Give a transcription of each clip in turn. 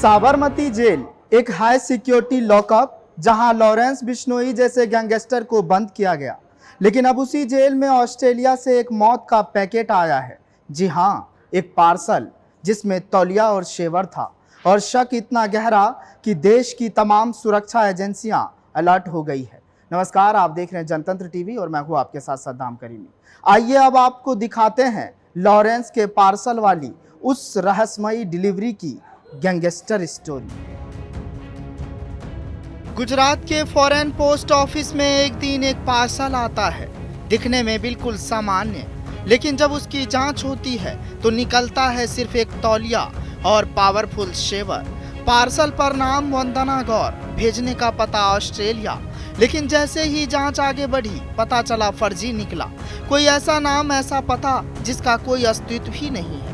Sabarmati jail एक high security lockup जहां Lawrence Bishnoi जैसे गैंगस्टर को बंद किया गया, लेकिन अब उसी जेल में ऑस्ट्रेलिया से एक मौत का पैकेट आया है। जी हां, एक पार्सल जिसमें तौलिया और शेवर था, और शक इतना गहरा कि देश की तमाम सुरक्षा एजेंसियां अलर्ट हो गई है। नमस्कार, आप देख रहे हैं जनतंत्र टीवी और मैं हूं आपके साथ सद्दाम करीमी। आइए अब आपको दिखाते हैं लॉरेंस के पार्सल वाली उस रहस्यमयी डिलीवरी की गैंगस्टर स्टोरी। गुजरात के फॉरेन पोस्ट ऑफिस में एक दिन एक पार्सल आता है, दिखने में बिल्कुल सामान्य, लेकिन जब उसकी जांच होती है तो निकलता है सिर्फ एक तौलिया और पावरफुल शेवर। पार्सल पर नाम वंदना गौर, भेजने का पता ऑस्ट्रेलिया। लेकिन जैसे ही जांच आगे बढ़ी, पता चला फर्जी निकला। कोई ऐसा नाम, ऐसा पता जिसका कोई अस्तित्व ही नहीं है।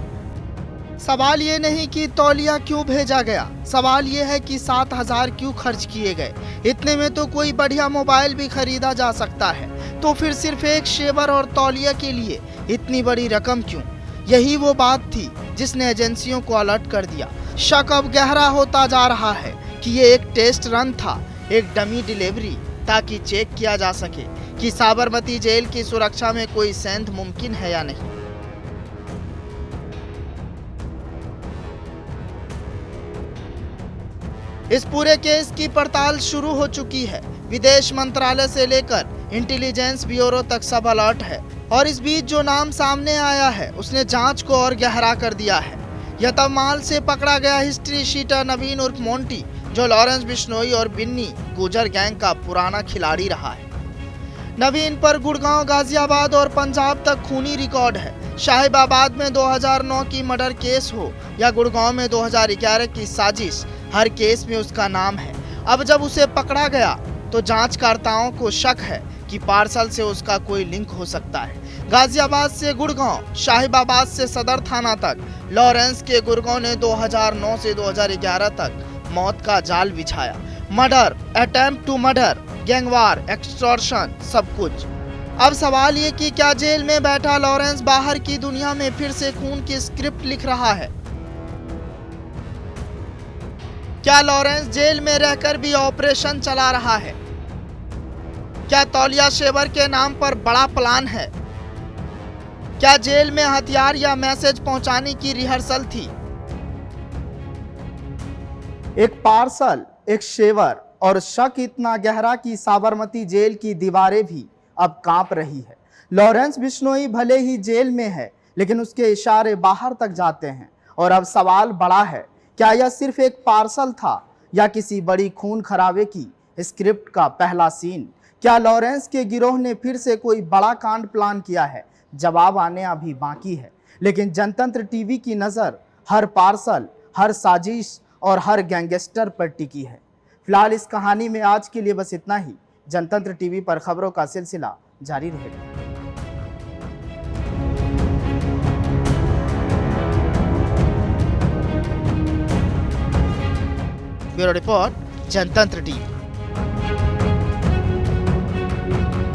सवाल ये नहीं कि तौलिया क्यों भेजा गया, सवाल ये है कि 7,000 क्यों खर्च किए गए। इतने में तो कोई बढ़िया मोबाइल भी खरीदा जा सकता है, तो फिर सिर्फ एक शेवर और तौलिया के लिए इतनी बड़ी रकम क्यों? यही वो बात थी जिसने एजेंसियों को अलर्ट कर दिया। शक अब गहरा होता जा रहा है कि ये एक टेस्ट रन था, एक डमी डिलीवरी, ताकि चेक किया जा सके कि साबरमती जेल की सुरक्षा में कोई सेंध मुमकिन है या नहीं। इस पूरे केस की पड़ताल शुरू हो चुकी है। विदेश मंत्रालय से लेकर इंटेलिजेंस ब्यूरो तक सब अलर्ट है, और इस बीच जो नाम सामने आया है उसने जांच को और गहरा कर दिया है। यह तब माल से पकड़ा गया हिस्ट्री शीटर नवीन उर्फ मोंटी, जो लॉरेंस बिश्नोई और बिन्नी गुजर गैंग का पुराना खिलाड़ी रहा है। नवीन पर गुड़गांव, गाजियाबाद और पंजाब तक खूनी रिकॉर्ड है। शाहिबाबाद में 2009 की मर्डर केस हो या गुड़गांव में 2011 की साजिश, हर केस में उसका नाम है। अब जब उसे पकड़ा गया तो जांचकर्ताओं को शक है कि पार्सल से उसका कोई लिंक हो सकता है। गाजियाबाद से गुड़गांव, शाहिबाबाद से सदर थाना तक लॉरेंस के गुर्गों ने 2009 से 2011 तक मौत का जाल बिछाया। Murder, attempt to murder, gang war, extortion, सब कुछ। अब सवाल ये कि क्या जेल में बैठा लॉरेंस बाहर की दुनिया में फिर से खून की स्क्रिप्ट लिख रहा है? क्या लॉरेंस जेल में रहकर भी ऑपरेशन चला रहा है? क्या तौलिया शेवर के नाम पर बड़ा प्लान है? क्या जेल में हथियार या मैसेज पहुंचाने की रिहर्सल थी? एक पार्सल, एक शेवर, और शक इतना गहरा कि साबरमती जेल की दीवारें भी अब कांप रही है। लॉरेंस बिश्नोई भले ही जेल में है, लेकिन उसके इशारे बाहर तक जाते हैं। और अब सवाल बड़ा है, क्या यह सिर्फ एक पार्सल था या किसी बड़ी खून खराबे की स्क्रिप्ट का पहला सीन? क्या लॉरेंस के गिरोह ने फिर से कोई बड़ा कांड प्लान किया है? जवाब आने अभी बाकी है, लेकिन जनतंत्र टीवी की नज़र हर पार्सल, हर साजिश और हर गैंगस्टर पर टिकी है। फिलहाल इस कहानी में आज के लिए बस इतना ही। जनतंत्र टीवी पर खबरों का सिलसिला जारी रहेगा। ब्यूरो रिपोर्ट, जनतंत्र टीवी।